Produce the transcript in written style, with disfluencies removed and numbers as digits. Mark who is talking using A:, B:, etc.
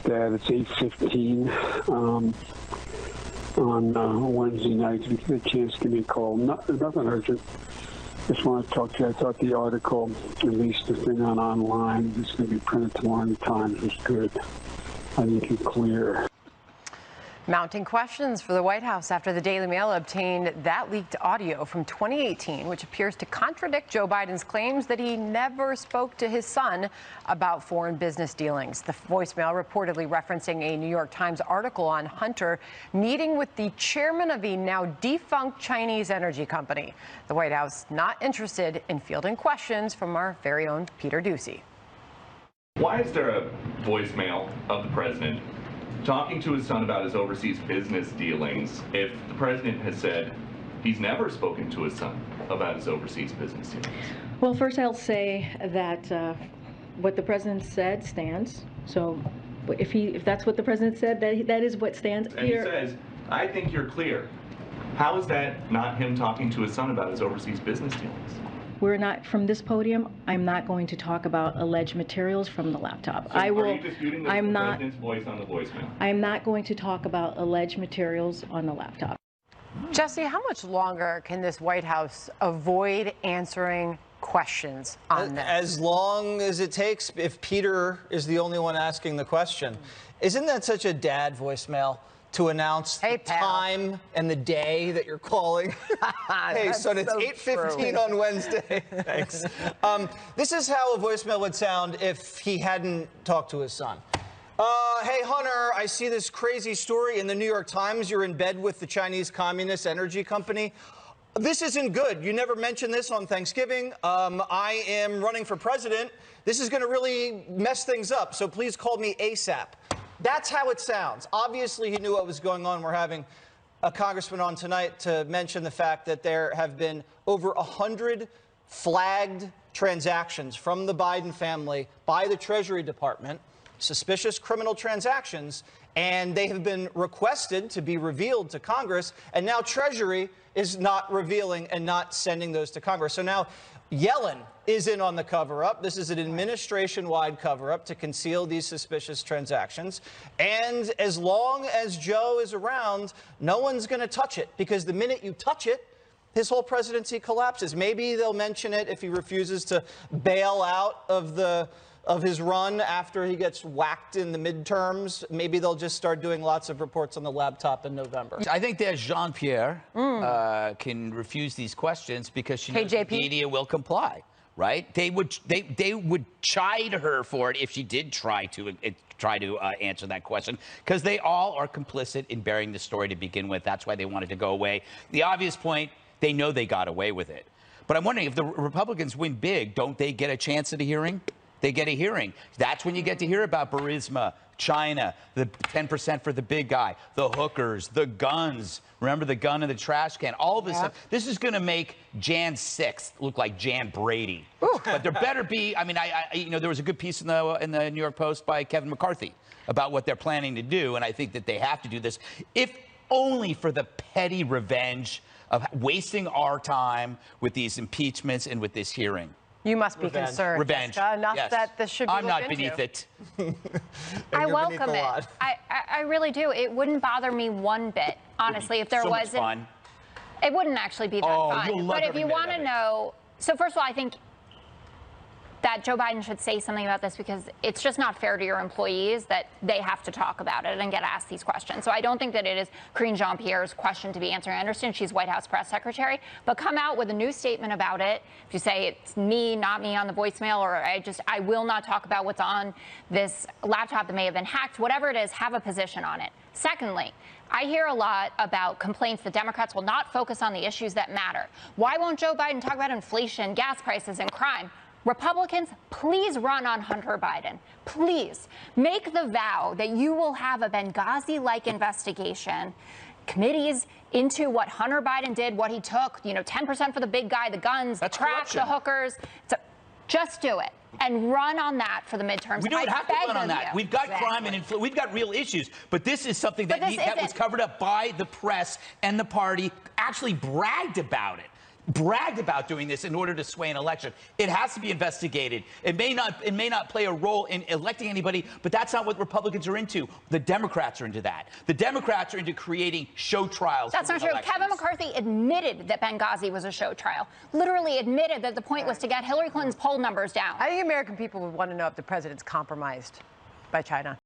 A: that. It's 8:15 on Wednesday night. If you get a chance, give me a call. Nothing urgent. Just want to talk to you. I thought the article, at least the thing online, it's going to be printed tomorrow in the Times, was good. I think it's clear.
B: Mounting questions for the White House after the Daily Mail obtained that leaked audio from 2018, which appears to contradict Joe Biden's claims that he never spoke to his son about foreign business dealings. The voicemail reportedly referencing a New York Times article on Hunter meeting with the chairman of a now defunct Chinese energy company. The White House not interested in fielding questions from our very own Peter Doocy.
C: Why is there a voicemail of the president talking to his son about his overseas business dealings if the president has said he's never spoken to his son about his overseas business dealings?
D: Well, first I'll say that what the president said stands. So if that's what the president said, that is what stands.
C: And he says, I think you're clear. How is that not him talking to his son about his overseas business dealings?
D: We're not, from this podium, I'm not going to talk about alleged materials from the laptop.
C: So are you disputing the president's voice on the voicemail?
D: I'm not going to talk about alleged materials on the laptop.
B: Jesse, how much longer can this White House avoid answering questions on this?
E: As long as it takes, if Peter is the only one asking the question. Isn't that such a dad voicemail? To announce the time and the day that you're calling. Hey, son, it's 8:15 on Wednesday. Thanks. This is how a voicemail would sound if he hadn't talked to his son. Hey, Hunter, I see this crazy story in the New York Times. You're in bed with the Chinese Communist Energy Company. This isn't good. You never mentioned this on Thanksgiving. I am running for president. This is going to really mess things up, so please call me ASAP. That's how it sounds. Obviously, he knew what was going on. We're having a congressman on tonight to mention the fact that there have been over 100 flagged transactions from the Biden family by the Treasury Department, suspicious criminal transactions, and they have been requested to be revealed to Congress, and now Treasury is not revealing and not sending those to Congress. So now Yellen is in on the cover-up. This is an administration-wide cover-up to conceal these suspicious transactions. And as long as Joe is around, no one's going to touch it, because the minute you touch it, his whole presidency collapses. Maybe they'll mention it if he refuses to bail out of his run after he gets whacked in the midterms. Maybe they'll just start doing lots of reports on the laptop in November.
F: I think that Jean-Pierre can refuse these questions because she knows the media will comply, right? They would chide her for it if she did try to answer that question, because they all are complicit in burying the story to begin with. That's why they wanted to go away. The obvious point, they know they got away with it. But I'm wondering, if the Republicans win big, don't they get a chance at a hearing? They get a hearing. That's when you get to hear about Burisma, China, the 10% for the big guy, the hookers, the guns. Remember the gun in the trash can? All of this stuff. This is going to make Jan 6th look like Jan Brady. But there better be. I mean, there was a good piece in the New York Post by Kevin McCarthy about what they're planning to do, and I think that they have to do this, if only for the petty revenge of wasting our time with these impeachments and with this hearing.
B: You must be concerned.
F: Revenge.
B: Jessica, enough that this should be
F: I'm not
B: into.
F: beneath it.
G: I welcome it. I really do. It wouldn't bother me one bit, honestly, if there wasn't.
F: Fun.
G: It wouldn't actually be that fun.
F: You'll love
G: but if you want to know, so first of all, I think that Joe Biden should say something about this, because it's just not fair to your employees that they have to talk about it and get asked these questions. So I don't think that it is Karine Jean-Pierre's question to be answering. I understand she's White House press secretary, but come out with a new statement about it. If you say it's me, not me on the voicemail, or I will not talk about what's on this laptop that may have been hacked, whatever it is, have a position on it. Secondly, I hear a lot about complaints that Democrats will not focus on the issues that matter. Why won't Joe Biden talk about inflation, gas prices, and crime? Republicans, please run on Hunter Biden. Please make the vow that you will have a Benghazi-like investigation, committees into what Hunter Biden did, what he took, 10% for the big guy, the guns, the crack, the hookers. Just do it and run on that for the midterms.
F: We don't have to run on that. We've got crime and inflation. We've got real issues. But this is something that was covered up by the press, and the party actually bragged about it. bragged about doing this in order to sway an election. It has to be investigated. It may not play a role in electing anybody, but that's not what Republicans are into. The Democrats are into that. The Democrats are into creating show trials.
G: That's not true.
F: Elections.
G: Kevin McCarthy admitted that Benghazi was a show trial. Literally admitted that the point was to get Hillary Clinton's poll numbers down.
B: I think American people would want to know if the president's compromised by China.